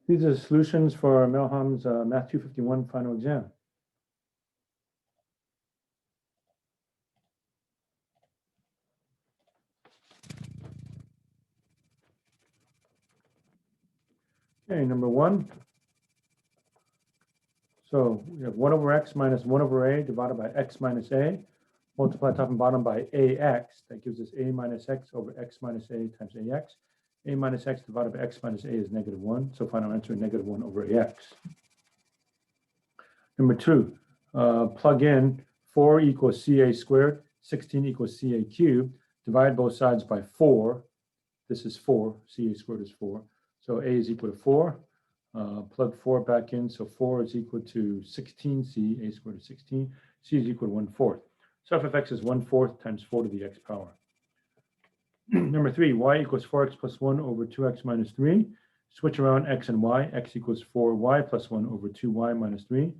These are the solutions for Melham's Math 251 final exam. Okay, number 1. So we have 1 over x minus 1 over a divided by x minus a. Multiply top and bottom by ax. That gives us a minus x over x minus a times ax. A minus x divided by x minus a is negative 1. So final answer, negative 1 over ax. Number 2, plug in 4 equals ca squared, 16 equals ca cubed. Divide both sides by 4. This is 4. Ca squared is 4. So a is equal to 4. Plug 4 back in. So 4 is equal to 16c. A squared is 16. C is equal to 1/4. So f of x is 1/4 times 4 to the x power. Number 3, y equals 4x plus 1 over 2x minus 3. Switch around x and y. X equals 4y plus 1 over 2y minus 3.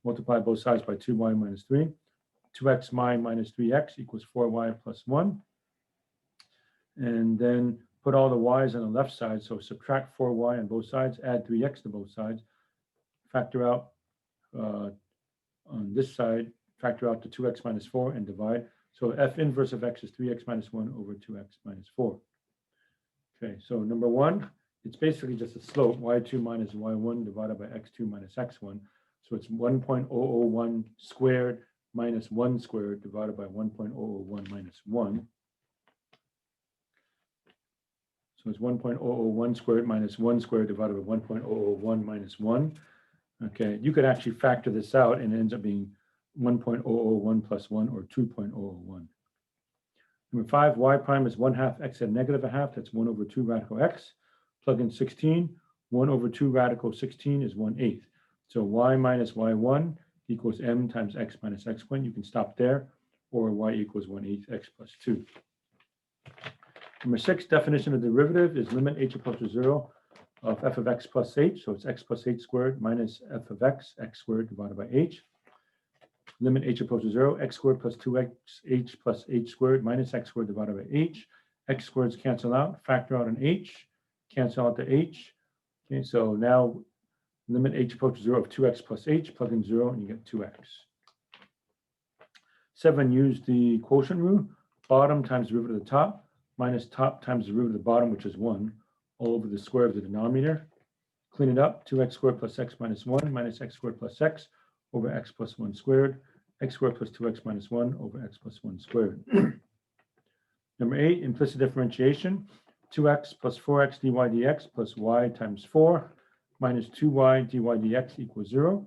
Multiply both sides by 2y minus 3. 2x minus 3x equals 4y plus 1. And then put all the y's on the left side. So subtract 4y on both sides. Add 3x to both sides. Factor out on this side. Factor out to 2x minus 4 and divide. So f inverse of x is 3x minus 1 over 2x minus 4. Okay, so number 1, it's basically just a slope, y2 minus y1 divided by x2 minus x1. So it's 1.001 squared minus 1 squared divided by 1.001 minus 1. So it's 1.001 squared minus 1 squared divided by 1.001 minus 1. Okay, you could actually factor this out and it ends up being 1.001 plus 1 or 2.001. Number 5, y prime is 1/2 x at negative a half. That's 1 over 2 radical x. Plug in 16. 1 over 2 radical 16 is 1/8. So y minus y1 equals m times x minus x1. You can stop there, or y equals 1/8 x plus 2. Number 6, definition of derivative is limit h equals to 0 of f of x plus h. So it's x plus h squared minus f of x squared divided by h. Limit h equals to 0, x squared plus 2x h plus h squared minus x squared divided by h. X squareds cancel out, factor out an h, cancel out the h. Okay, so now limit h equals to 0 of 2x plus h, plug in 0 and you get 2x. 7, use the quotient rule, bottom times derivative of the top, minus top times derivative of the bottom, which is 1, all over the square of the denominator. Clean it up, 2x squared plus x minus 1 minus x squared plus x over x plus 1 squared, x squared plus 2x minus 1 over x plus 1 squared. Number 8, implicit differentiation, 2x plus 4x dy dx plus y times 4 minus 2y dy dx equals 0.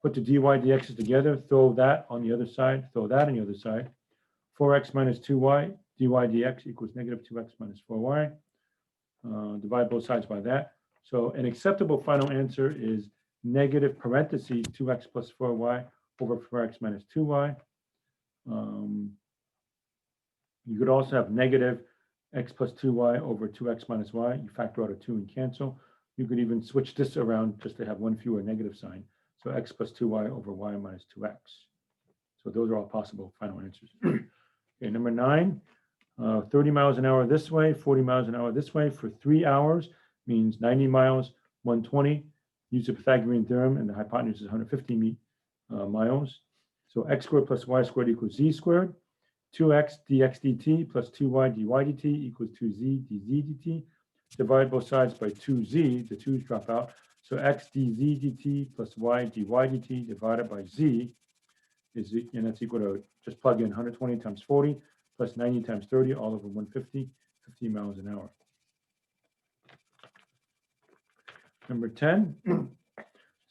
Put the dy dx's together, throw that on the other side, throw that on the other side. 4x minus 2y dy dx equals negative 2x minus 4y. Divide both sides by that. So an acceptable final answer is negative parentheses 2x plus 4y over 4x minus 2y. You could also have negative x plus 2y over 2x minus y. You factor out a 2 and cancel. You could even switch this around just to have one fewer negative sign. So x plus 2y over y minus 2x. So those are all possible final answers. Okay, number 9, 30 miles an hour this way, 40 miles an hour this way for 3 hours means 90 miles, 120. Use the Pythagorean theorem, and the hypotenuse is 150 miles. So x squared plus y squared equals z squared. 2x dx dt plus 2y dy dt equals 2z dz dt. Divide both sides by 2z, the 2's drop out. So x dz dt plus y dy dt divided by z is, and that's equal to, just plug in 120 times 40 plus 90 times 30, all over 150, 50 miles an hour. Number 10,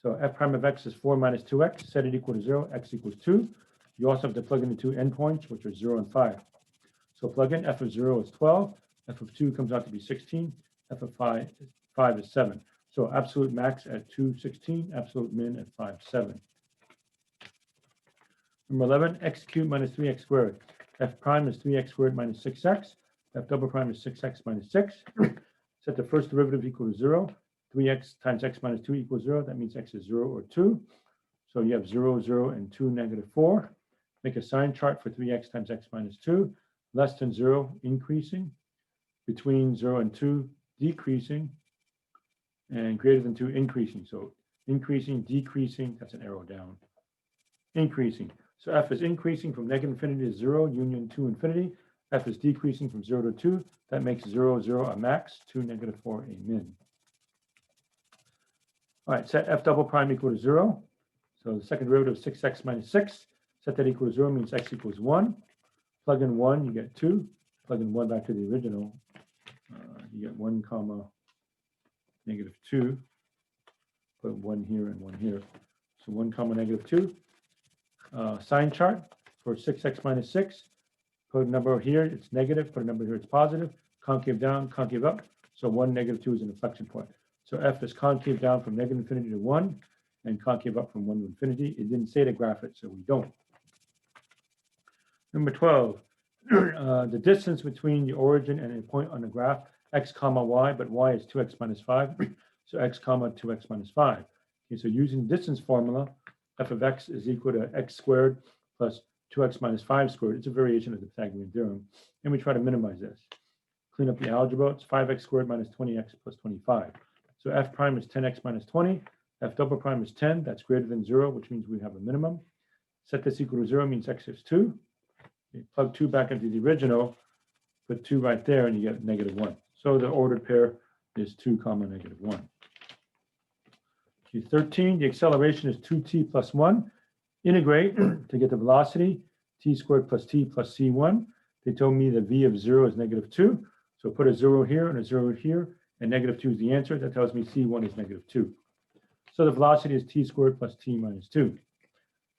so f prime of x is 4 minus 2x, set it equal to 0, x equals 2. You also have to plug in the 2 endpoints, which are 0 and 5. So plug in f of 0 is 12, f of 2 comes out to be 16, f of 5 is 7. So absolute max at 2, 16, absolute min at 5, 7. Number 11, x cubed minus 3x squared. F prime is 3x squared minus 6x. F double prime is 6x minus 6. Set the first derivative equal to 0. 3x times x minus 2 equals 0. That means x is 0 or 2. So you have 0, 0, and 2, negative 4. Make a sign chart for 3x times x minus 2. Less than 0, increasing. Between 0 and 2, decreasing. and greater than 2 increasing. So increasing, decreasing, that's an arrow down. Increasing. So f is increasing from negative infinity to 0, union 2 infinity. F is decreasing from 0 to 2. That makes 0, 0 a max, 2, negative 4 a min. All right, set f double prime equal to 0. So the second derivative of 6x minus 6. Set that equal to 0 means x equals 1. Plug in 1, you get 2. Plug in 1 back to the original. You get 1 comma negative 2. Put 1 here and 1 here. So 1 comma negative 2. Sign chart for 6x minus 6. Put a number here, it's negative. Put a number here, it's positive. Concave down, concave up. So 1, negative 2 is an inflection point. So f is concave down from negative infinity to 1 and concave up from 1 to infinity. It didn't say to graph it, so we don't. Number 12, the distance between the origin and a point on the graph, x comma y, but y is 2x minus 5. So x comma 2x minus 5. Okay, so using the distance formula, f of x is equal to x squared plus 2x minus 5 squared. It's a variation of the Pythagorean theorem. And we try to minimize this. Clean up the algebra. It's 5x squared minus 20x plus 25. So f prime is 10x minus 20. F double prime is 10. That's greater than 0, which means we have a minimum. Set this equal to 0 means x is 2. You plug 2 back into the original. Put 2 right there, and you get negative 1. So the ordered pair is 2 comma negative 1. Okay, 13, the acceleration is 2t plus 1. Integrate to get the velocity, t squared plus t plus c1. They told me the v of 0 is negative 2. So put a 0 here and a 0 here, and negative 2 is the answer. That tells me c1 is negative 2. So the velocity is t squared plus t minus 2.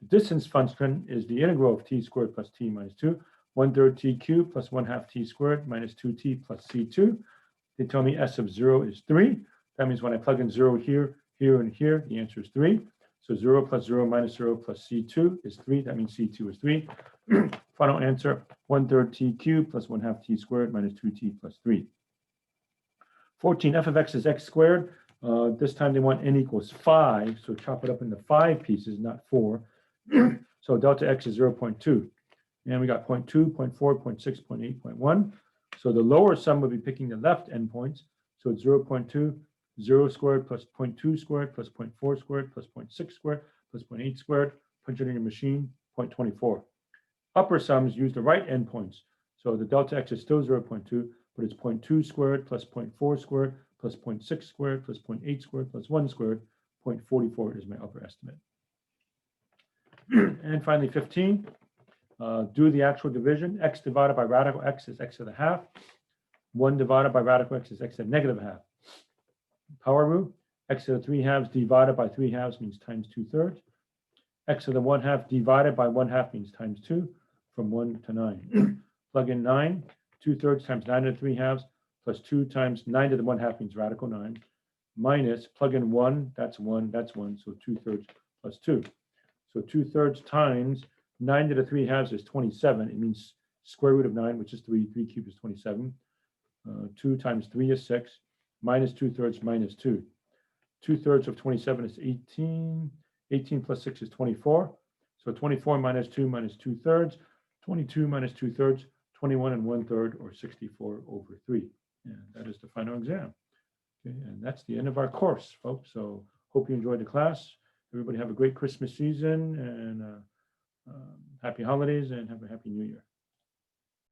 The distance function is the integral of t squared plus t minus 2. 1/3 t cubed plus 1/2 t squared minus 2t plus c2. They tell me s of 0 is 3. That means when I plug in 0 here, here, and here, the answer is 3. So 0 plus 0 minus 0 plus c2 is 3. That means c2 is 3. Final answer, 1/3 t cubed plus 1/2 t squared minus 2t plus 3. 14, f of x is x squared. This time they want n equals 5. So chop it up into 5 pieces, not 4. So delta x is 0.2. And we got 0.2, 0.4, 0.6, 0.8, 0.1. So the lower sum would be picking the left endpoints. So it's 0.2, 0 squared plus 0.2 squared plus 0.4 squared plus 0.6 squared plus 0.8 squared. Punch it in your machine, 0.24. Upper sums use the right endpoints. So the delta x is still 0.2, but it's 0.2 squared plus 0.4 squared plus 0.6 squared plus 0.8 squared plus 1 squared. 0.44 is my upper estimate. And finally, 15. Do the actual division. X divided by radical x is x to the half. 1 divided by radical x is x to the negative half. Power rule, x to the 3/2 divided by 3/2 means times 2/3. X to the 1/2 divided by 1/2 means times 2, from 1 to 9. Plug in 9, 2/3 times 9 to the 3/2 plus 2 times 9 to the 1/2 means radical 9, minus, plug in 1, that's 1, that's 1, so 2/3 plus 2. So 2/3 times 9 to the 3/2 is 27. It means square root of 9, which is 3. 3 cubed is 27. 2 times 3 is 6. Minus 2/3 minus 2. 2/3 of 27 is 18. 18 plus 6 is 24. So 24 minus 2 minus 2/3. 22 minus 2/3. 21 and 1/3, or 64 over 3. And that is the final exam. Okay, and that's the end of our course, folks. So hope you enjoyed the class. Everybody have a great Christmas season, and happy holidays, and have a happy New Year.